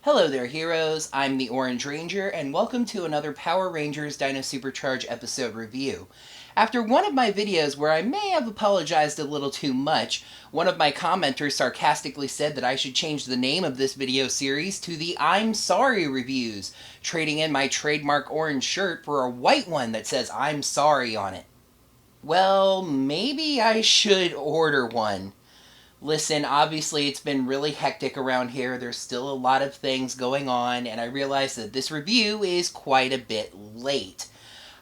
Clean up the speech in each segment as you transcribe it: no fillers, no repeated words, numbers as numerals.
Hello there, heroes. I'm the Orange Ranger, and welcome to another Power Rangers Dino SuperCharge episode review. After one of my videos where I may have apologized a little too much, one of my commenters sarcastically said that I should change the name of this video series to the I'm Sorry reviews, trading in my trademark orange shirt for a white one that says I'm sorry on it. Well, maybe I should order one. Listen, obviously it's been really hectic around here. There's still a lot of things going on, and I realize that this review is quite a bit late.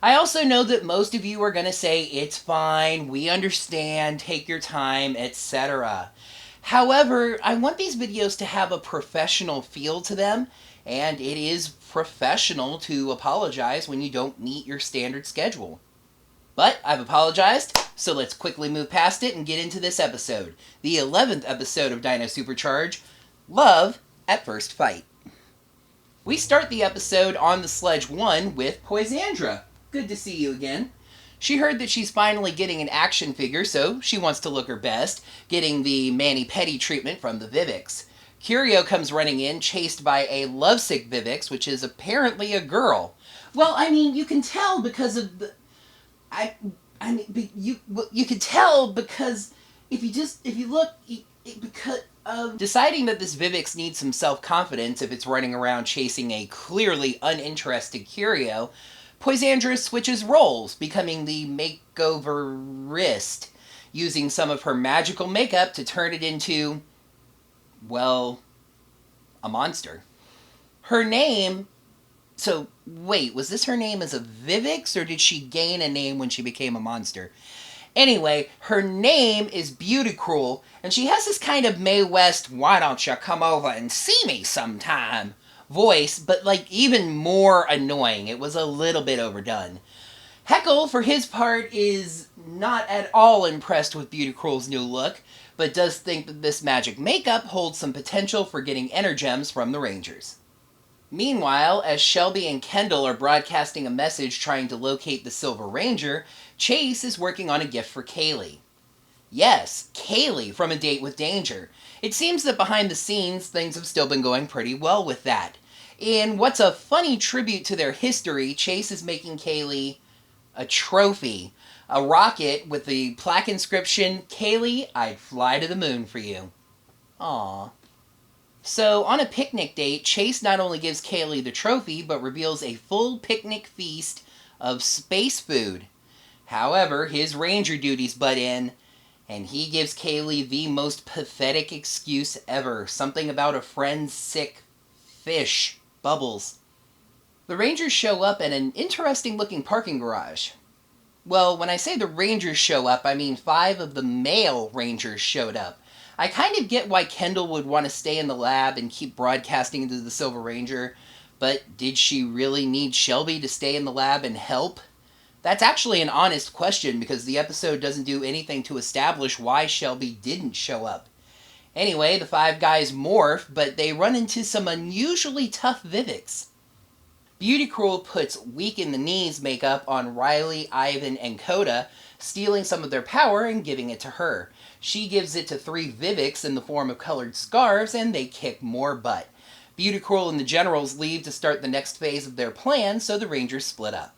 I also know that most of you are going to say, it's fine, we understand, take your time, etc. However, I want these videos to have a professional feel to them, and it is professional to apologize when you don't meet your standard schedule. But I've apologized, so let's quickly move past it and get into this episode. The 11th episode of Dino SuperCharge, Love at First Fight. We start the episode on the Sledge 1 with Poisandra. Good to see you again. She heard that she's finally getting an action figure, so she wants to look her best, getting the mani-pedi treatment from the Vivix. Curio comes running in, chased by a lovesick Vivix, which is apparently a girl. Well, I mean, you can tell because of the... you could tell because if you look, because of deciding that this Vivix needs some self-confidence if it's running around chasing a clearly uninterested Curio, Poisandra switches roles, becoming the makeoverist, using some of her magical makeup to turn it into, well, a monster. Her name... So, wait, was this her name as a Vivix, or did she gain a name when she became a monster? Anyway, her name is Beautycruel, and she has this kind of Mae West, why don't you come over and see me sometime voice, but like even more annoying. It was a little bit overdone. Heckle, for his part, is not at all impressed with Beautycruel's new look, but does think that this magic makeup holds some potential for getting Energems from the Rangers. Meanwhile, as Shelby and Kendall are broadcasting a message trying to locate the Silver Ranger, Chase is working on a gift for Kaylee. Yes, Kaylee from A Date with Danger. It seems that behind the scenes, things have still been going pretty well with that. In what's a funny tribute to their history, Chase is making Kaylee a trophy. A rocket with the plaque inscription, "Kaylee, I'd fly to the moon for you." Aww. So, on a picnic date, Chase not only gives Kaylee the trophy, but reveals a full picnic feast of space food. However, his ranger duties butt in, and he gives Kaylee the most pathetic excuse ever. Something about a friend's sick fish. Bubbles. The Rangers show up at an interesting-looking parking garage. Well, when I say the Rangers show up, I mean 5 of the male Rangers showed up. I kind of get why Kendall would want to stay in the lab and keep broadcasting to the Silver Ranger, but did she really need Shelby to stay in the lab and help? That's actually an honest question because the episode doesn't do anything to establish why Shelby didn't show up. Anyway, the 5 guys morph, but they run into some unusually tough Vivix. Beautycruel puts weak in the knees makeup on Riley, Ivan, and Coda, stealing some of their power and giving it to her. She gives it to 3 Vivix in the form of colored scarves, and they kick more butt. Beautycruel and the Generals leave to start the next phase of their plan, so the Rangers split up.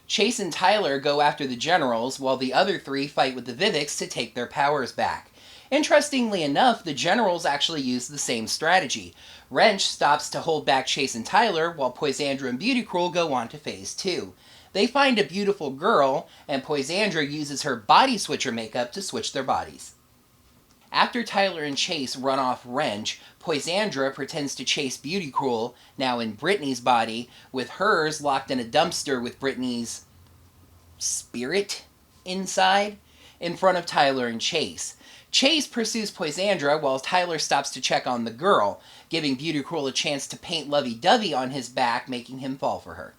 Chase and Tyler go after the Generals, while the other 3 fight with the Vivix to take their powers back. Interestingly enough, the Generals actually use the same strategy. Wrench stops to hold back Chase and Tyler, while Poisandra and Beautycruel go on to Phase 2. They find a beautiful girl, and Poisandra uses her body switcher makeup to switch their bodies. After Tyler and Chase run off Wrench, Poisandra pretends to chase Beautycruel, now in Brittany's body, with hers locked in a dumpster with Brittany's spirit inside, in front of Tyler and Chase. Chase pursues Poisandra while Tyler stops to check on the girl, giving Beautycruel a chance to paint lovey-dovey on his back, making him fall for her.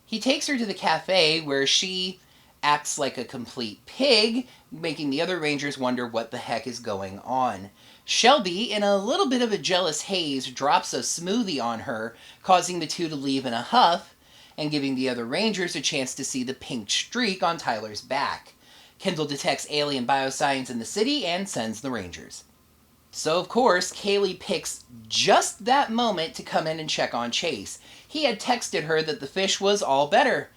He takes her to the cafe where she acts like a complete pig, making the other Rangers wonder what the heck is going on. Shelby, in a little bit of a jealous haze, drops a smoothie on her, causing the 2 to leave in a huff, and giving the other Rangers a chance to see the pink streak on Tyler's back. Kendall detects alien biosigns in the city and sends the Rangers. So, of course, Kaylee picks just that moment to come in and check on Chase. He had texted her that the fish was all better.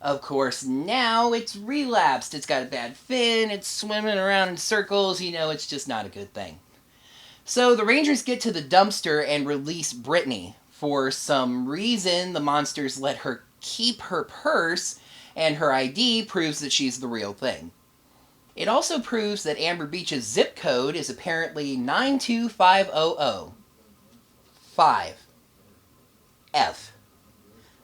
Of course, now it's relapsed. It's got a bad fin, it's swimming around in circles, it's just not a good thing. So the Rangers get to the dumpster and release Brittany. For some reason, the monsters let her keep her purse, and her ID proves that she's the real thing. It also proves that Amber Beach's zip code is apparently 92500. 5. F.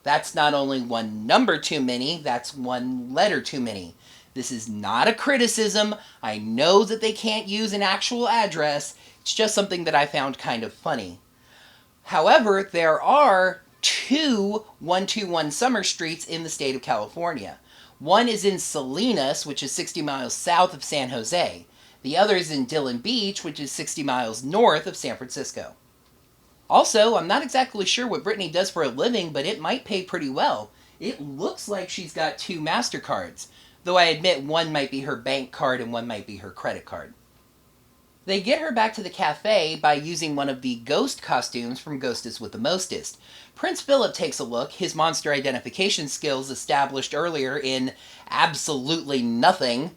That's not only one number too many, that's one letter too many. This is not a criticism. I know that they can't use an actual address. It's just something that I found kind of funny. However, there are 2 121 Summer Streets in the state of California. One is in Salinas, which is 60 miles south of San Jose. The other is in Dillon Beach, which is 60 miles north of San Francisco. Also, I'm not exactly sure what Brittany does for a living, but it might pay pretty well. It looks like she's got 2 MasterCards, though I admit one might be her bank card and one might be her credit card. They get her back to the cafe by using one of the ghost costumes from Ghostest with the Mostest. Prince Philip takes a look, his monster identification skills established earlier in absolutely nothing,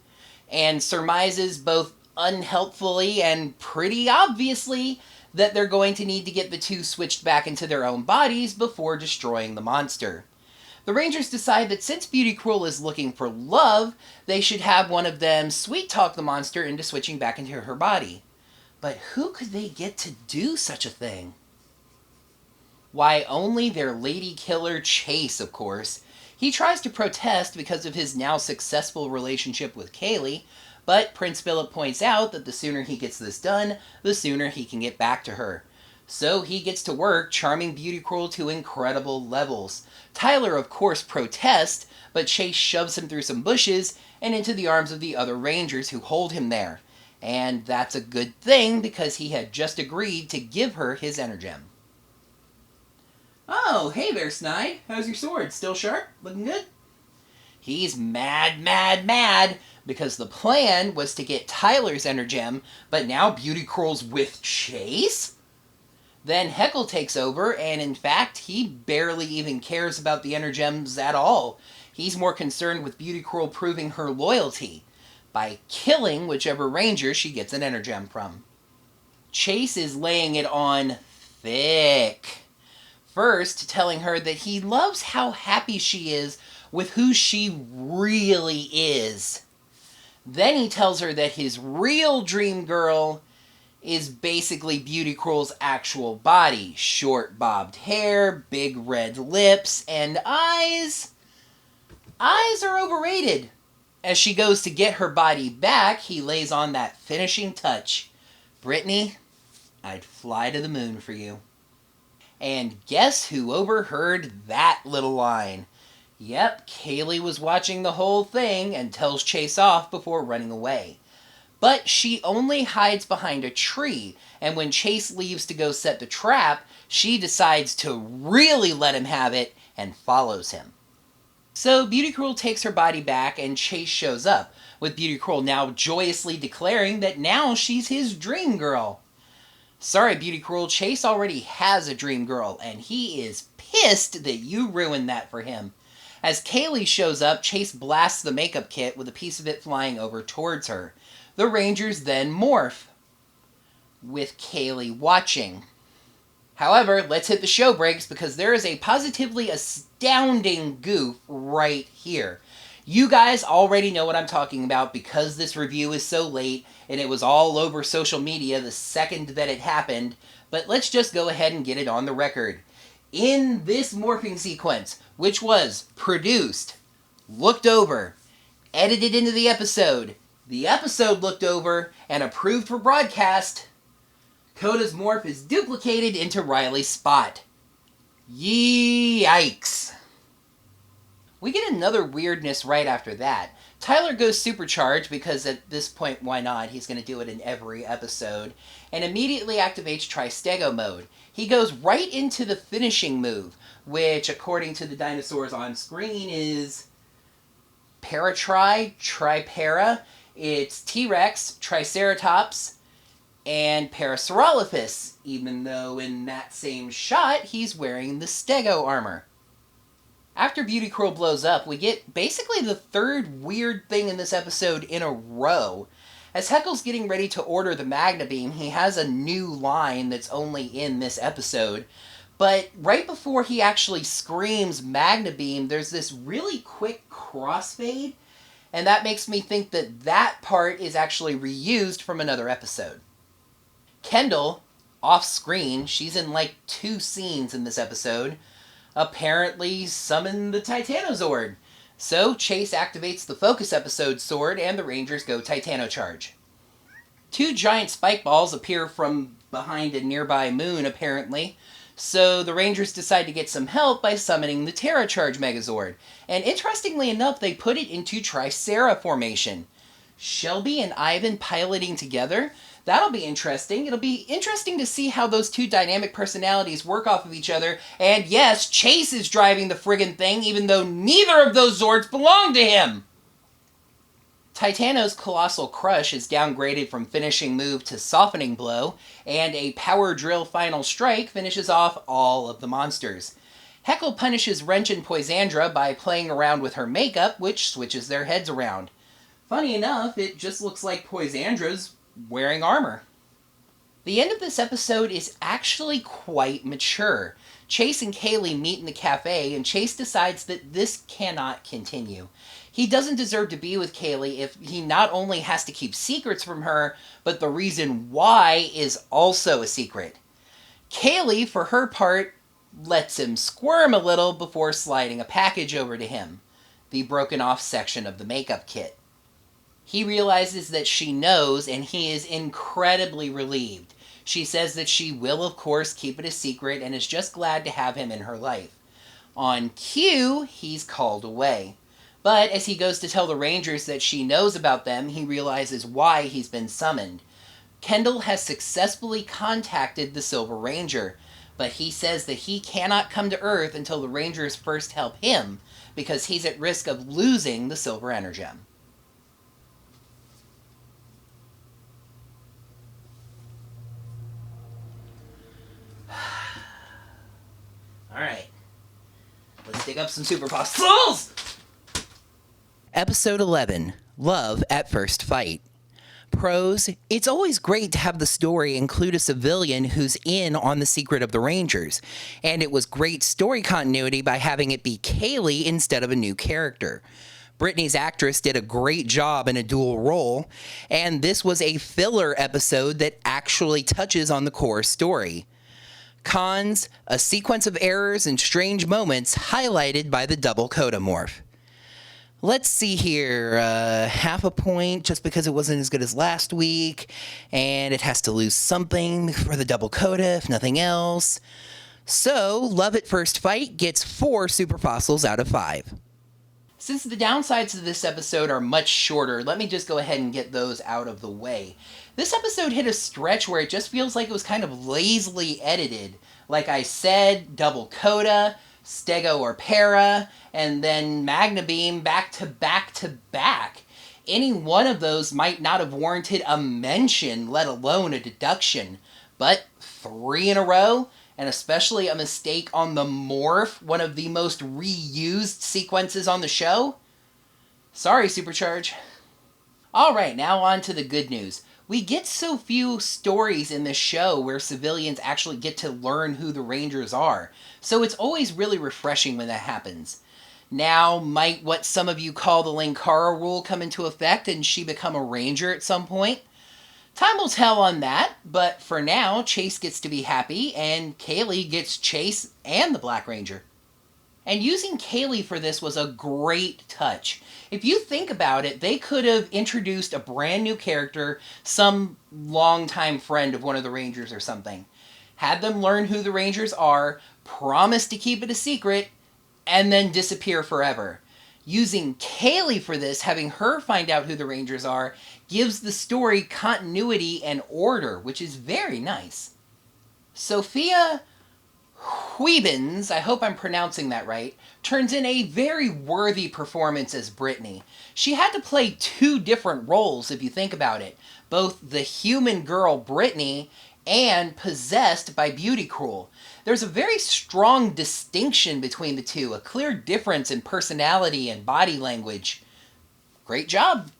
and surmises both unhelpfully and pretty obviously that they're going to need to get the 2 switched back into their own bodies before destroying the monster. The Rangers decide that since Beauty Cruel is looking for love, they should have one of them sweet-talk the monster into switching back into her body. But who could they get to do such a thing? Why, only their lady killer Chase, of course. He tries to protest because of his now successful relationship with Kaylee, but Prince Philip points out that the sooner he gets this done, the sooner he can get back to her. So he gets to work charming Beauty Cruel to incredible levels. Tyler, of course, protests, but Chase shoves him through some bushes and into the arms of the other Rangers who hold him there. And that's a good thing because he had just agreed to give her his Energem. Oh, hey there, Snide. How's your sword? Still sharp? Looking good? He's mad, mad, mad because the plan was to get Tyler's Energem, but now Beauty Cruel's with Chase? Then Heckle takes over, and in fact, he barely even cares about the Energems at all. He's more concerned with Beauty Cruel proving her loyalty by killing whichever ranger she gets an Energem from. Chase is laying it on thick. First, telling her that he loves how happy she is with who she really is. Then he tells her that his real dream girl is basically Beauty Cruel's actual body. Short bobbed hair, big red lips, and eyes. Eyes are overrated. As she goes to get her body back, he lays on that finishing touch. Brittany, I'd fly to the moon for you. And guess who overheard that little line? Yep, Kaylee was watching the whole thing and tells Chase off before running away. But she only hides behind a tree, and when Chase leaves to go set the trap, she decides to really let him have it and follows him. So Beauty Cruel takes her body back and Chase shows up, with Beauty Cruel now joyously declaring that now she's his dream girl. Sorry, Beauty Cruel, Chase already has a dream girl, and he is pissed that you ruined that for him. As Kaylee shows up, Chase blasts the makeup kit with a piece of it flying over towards her. The Rangers then morph, with Kaylee watching. However, let's hit the show breaks because there is a positively astounding goof right here. You guys already know what I'm talking about because this review is so late and it was all over social media the second that it happened, but let's just go ahead and get it on the record. In this morphing sequence, which was produced, looked over, edited into the episode looked over, and approved for broadcast, Coda's morph is duplicated into Riley's spot. Yikes. We get another weirdness right after that. Tyler goes SuperCharge because at this point, why not? He's going to do it in every episode. And immediately activates Tristego mode. He goes right into the finishing move, which according to the dinosaurs on screen is Paratri, Tripara. It's T-Rex, Triceratops, and Parasaurolophus, even though in that same shot he's wearing the Stego armor. After Beautycruel blows up, we get basically the third weird thing in this episode in a row. As Heckle's getting ready to order the Magna Beam, he has a new line that's only in this episode. But right before he actually screams Magna Beam, there's this really quick crossfade, and that makes me think that that part is actually reused from another episode. Kendall, off-screen, she's in like 2 scenes in this episode, apparently summoned the Titanosaur. So Chase activates the Focus episode sword and the Rangers go Titano-charge. 2 giant spike balls appear from behind a nearby moon, apparently, so the Rangers decide to get some help by summoning the Terra-charge Megazord. And interestingly enough, they put it into Tricera formation. Shelby and Ivan piloting together? That'll be interesting. It'll be interesting to see how those 2 dynamic personalities work off of each other. And yes, Chase is driving the friggin' thing, even though neither of those Zords belong to him! Titano's Colossal Crush is downgraded from Finishing Move to Softening Blow, and a Power Drill Final Strike finishes off all of the monsters. Heckle punishes Wrench and Poisandra by playing around with her makeup, which switches their heads around. Funny enough, it just looks like Poisandra's wearing armor. The end of this episode is actually quite mature. Chase and Kaylee meet in the cafe, and Chase decides that this cannot continue. He doesn't deserve to be with Kaylee if he not only has to keep secrets from her, but the reason why is also a secret. Kaylee, for her part, lets him squirm a little before sliding a package over to him, the broken off section of the makeup kit. He realizes that she knows, and he is incredibly relieved. She says that she will, of course, keep it a secret and is just glad to have him in her life. On cue, he's called away. But as he goes to tell the Rangers that she knows about them, he realizes why he's been summoned. Kendall has successfully contacted the Silver Ranger, but he says that he cannot come to Earth until the Rangers first help him, because he's at risk of losing the Silver Energem. Alright. Let's dig up some super fossils! Episode 11, Love at First Fight. Pros, it's always great to have the story include a civilian who's in on the secret of the Rangers, and it was great story continuity by having it be Kaylee instead of a new character. Brittany's actress did a great job in a dual role, and this was a filler episode that actually touches on the core story. Cons, a sequence of errors and strange moments highlighted by the double Codomorph. Let's see here, half a point just because it wasn't as good as last week, and it has to lose something for the double coda, if nothing else. So, Love at First Fight gets 4 super fossils out of 5. Since the downsides of this episode are much shorter, let me just go ahead and get those out of the way. This episode hit a stretch where it just feels like it was kind of lazily edited. Like I said, double coda, Stego or Para, and then Magna Beam back to back to back. Any one of those might not have warranted a mention, let alone a deduction. But 3 in a row, and especially a mistake on the Morph, one of the most reused sequences on the show? Sorry, SuperCharge. Alright, now on to the good news. We get so few stories in this show where civilians actually get to learn who the Rangers are, so it's always really refreshing when that happens. Now, might what some of you call the Linkara rule come into effect and she become a Ranger at some point? Time will tell on that, but for now, Chase gets to be happy, and Kaylee gets Chase and the Black Ranger. And using Kaylee for this was a great touch. If you think about it, they could have introduced a brand new character, some longtime friend of one of the Rangers or something. Had them learn who the Rangers are, promise to keep it a secret, and then disappear forever. Using Kaylee for this, having her find out who the Rangers are, gives the story continuity and order, which is very nice. Sophia Huibens, I hope I'm pronouncing that right, turns in a very worthy performance as Brittany. She had to play 2 different roles if you think about it, both the human girl Brittany and possessed by Beauty Cruel. There's a very strong distinction between the two, a clear difference in personality and body language. Great job!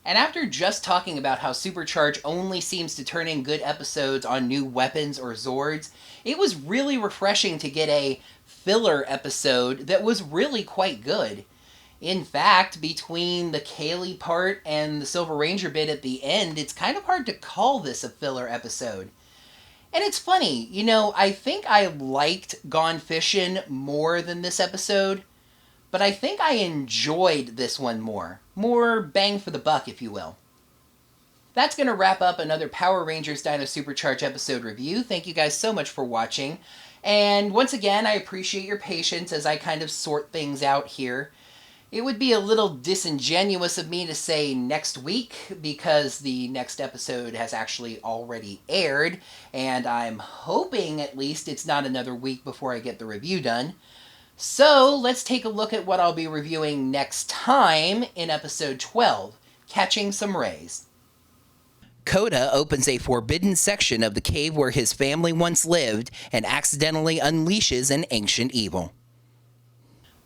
And after just talking about how SuperCharge only seems to turn in good episodes on new weapons or Zords, it was really refreshing to get a filler episode that was really quite good. In fact, between the Kaylee part and the Silver Ranger bit at the end, it's kind of hard to call this a filler episode. And it's funny, you know, I think I liked Gone Fishin' more than this episode, but I think I enjoyed this one more. More bang for the buck, if you will. That's going to wrap up another Power Rangers Dino SuperCharge episode review. Thank you guys so much for watching. And once again, I appreciate your patience as I kind of sort things out here. It would be a little disingenuous of me to say next week, because the next episode has actually already aired, and I'm hoping at least it's not another week before I get the review done. So let's take a look at what I'll be reviewing next time in episode 12, Catching Some Rays. Koda opens a forbidden section of the cave where his family once lived and accidentally unleashes an ancient evil.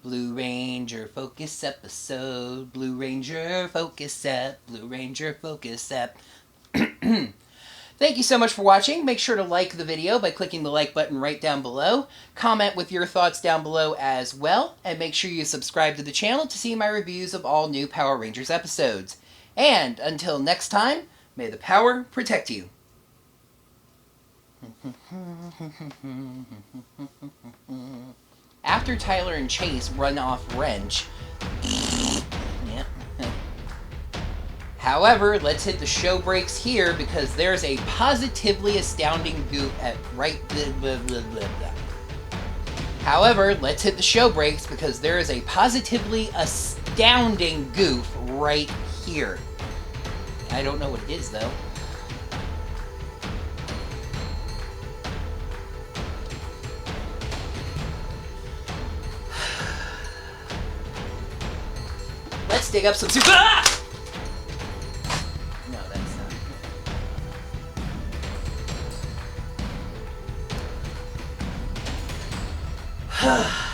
Blue Ranger Focus episode, Blue Ranger Focus Ep, Blue Ranger Focus Ep. Thank you so much for watching. Make sure to like the video by clicking the like button right down below. Comment with your thoughts down below as well, and make sure you subscribe to the channel to see my reviews of all new Power Rangers episodes. And until next time, may the power protect you. After Tyler and Chase run off Wrench, yeah. However, let's hit the show brakes here because there's a positively astounding goof at right blah, blah, blah, blah. However, let's hit the show brakes because there is a positively astounding goof right here. I don't know what it is though. Let's dig up some super. Ah! No, that's not.